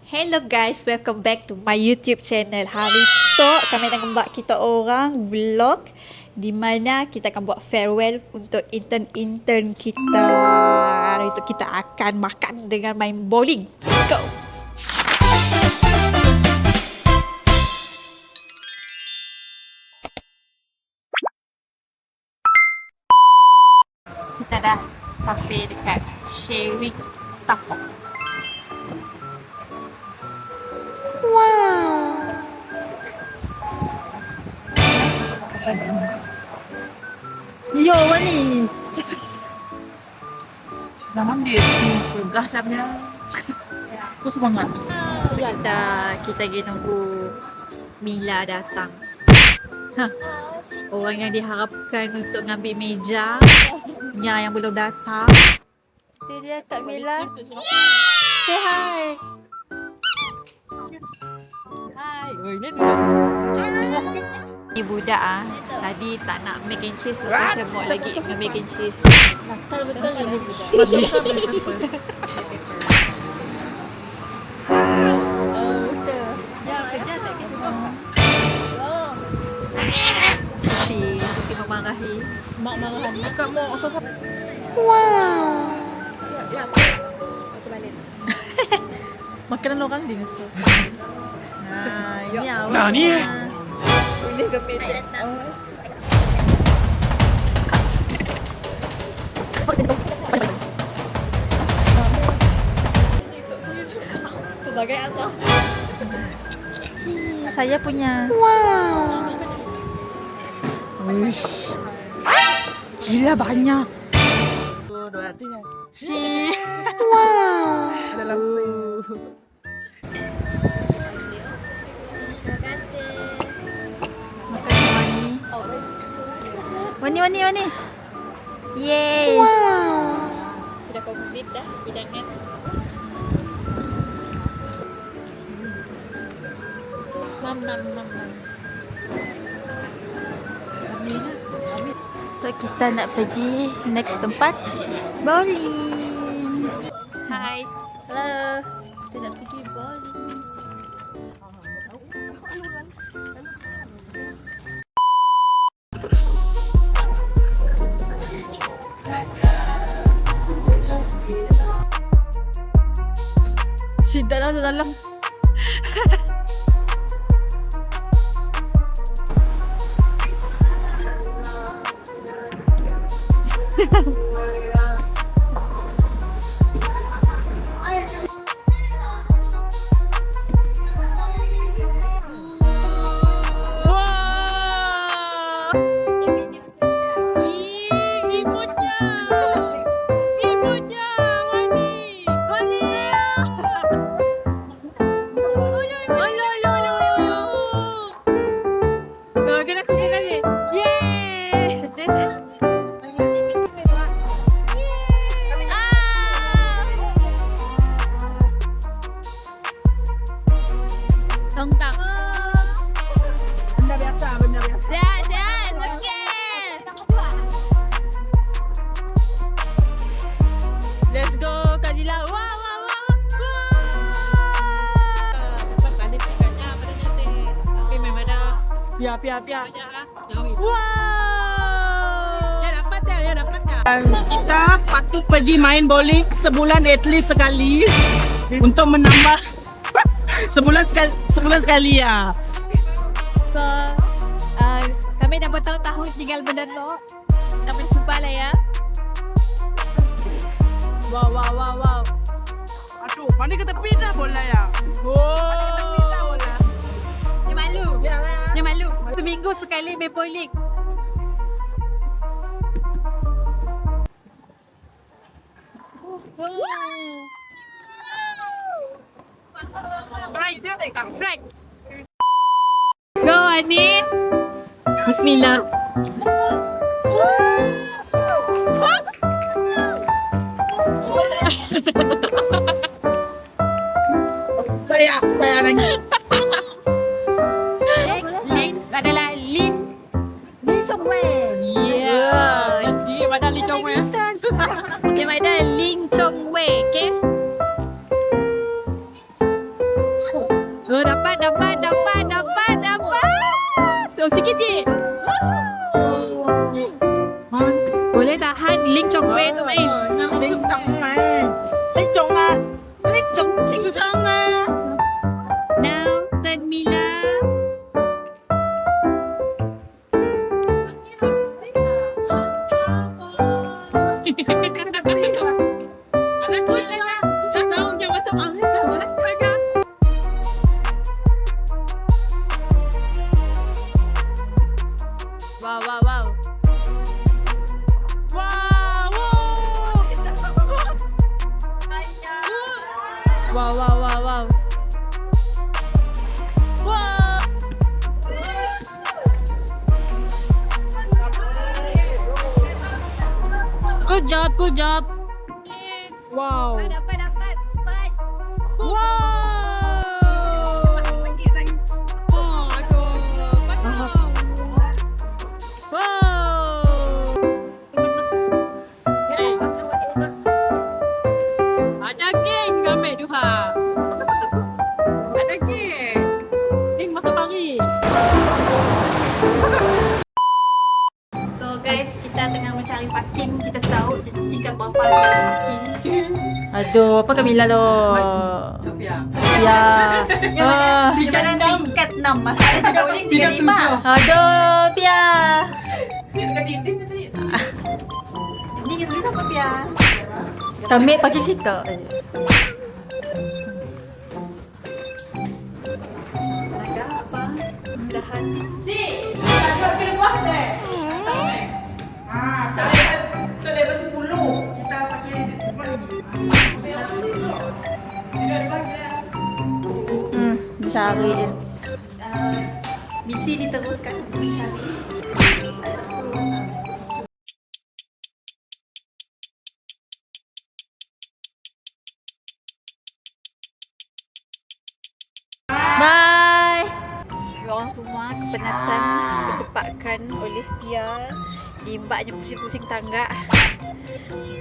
Hello guys, welcome back to my YouTube channel. Hari tu kami akan buat kita orang vlog di mana kita akan buat farewell untuk intern-intern kita. Hari tu kita akan makan dengan main bowling. Let's go. Kita dah sampai dekat sharing Starbucks. Yo, Wani. Zaman dia cegah siapnya. Aku semangat. Kita lagi nunggu Mila datang. Orang yang diharapkan untuk ngambil meja, Nya yang belum datang. Itu dia Kak Mila. Say hi. Hi. Oh, ini tu. Ni budak tadi tak nak mac and cheese, lepas saya buat lagi dengan mac and cheese. Betul ni budak. Oh, betul. Ya, kerja tak kita. Oh. Si memarahi. Mak marahan. Kak mau sosok. Makanan orang di Nusa. Nah, ini awak. Nah, ni Ini gemit. Sebagai apa? Saya punya. Wish. Gila banyak. Tuh, dua hatinya. Ci. Ada langsung. Makan Wani. Wani. Yay. Sudah komplit dah hidangan. Mam. So kita nak pergi next tempat bowling. Hai. Hello. Kita nak pergi bowling. Si dalam. Lengkap. Benda biasa. Sehat, okey. Let's go, Kak Jila. Wah. Dapat ada pilihannya pada nanti. Tapi memang dah. Pia. Jauh. Wow. Ya dapat ya. Kita patut pergi main bowling sebulan at least sekali untuk menambah sebulan sekali ya. So, kami dah bertahun-tahun tinggal benda tu. Kita mencuba lah ya. Wow. Aduh, mana kita pindah bola ya? Mana kita pindah bola? Dia malu. Ya. Dia malu. Seminggu sekali main bowling. Right, dia tak. Right. Go Ani. Bismillah. Saya lagi. Next adalah Lin. Ni coba. Yeah. Ini mana Lin Chong Wei? Dia ada Lin Chong Wei, okay? Oh, dapat. Oh, sikit je. Boleh tahan link coklat tu main. Linh trọng mà. Linh trọng à. Linh trọng chính trọng à. Now, turn Mila. Anak kuih lah. Saya tahu dia masuk angin dah. Malas saja. Wow. Wow. Good job. Wow. Dapat. Wow. Ada geng kami tu ha. Ada geng. Geng mata pagi. So guys, kita tengah mencari parking. Kita tahu jika berapa parking. Aduh, apa Kamila lo? Sophia. Ya. Jangan tingkat 6 masalah tidak boleh 35. Aduh, Pia. Dekat dinding tadi. Ini kita apa Pia? Kami pakai situ. Agak apa? Mudahan. Kita level 10. Kita pakai Dicari. Misi diteruskan untuk mencari. Bye. Orang semua kepenatan ditempatkan oleh Pia. Diimbaknya pusing-pusing tangga.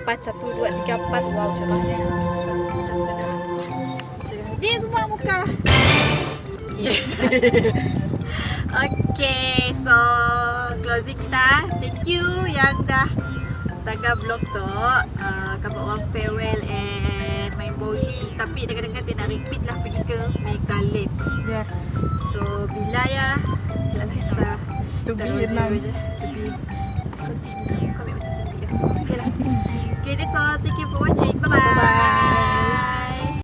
4, 1, 2, 3, 4. Wow, cerahnya. Macam cerah. Dia semua muka. Okay, so closing kita. Thank you yang dah tangga vlog tu. Kami orang farewell and main bowling. Tapi kadang-kadang dia nak repeat lah pergi ke Mega Lakes. Yes. So bila ya kita To be announced. to be continue kami macam sepi. Okay lah. Okay, that's all. Thank you for watching. Bye bye.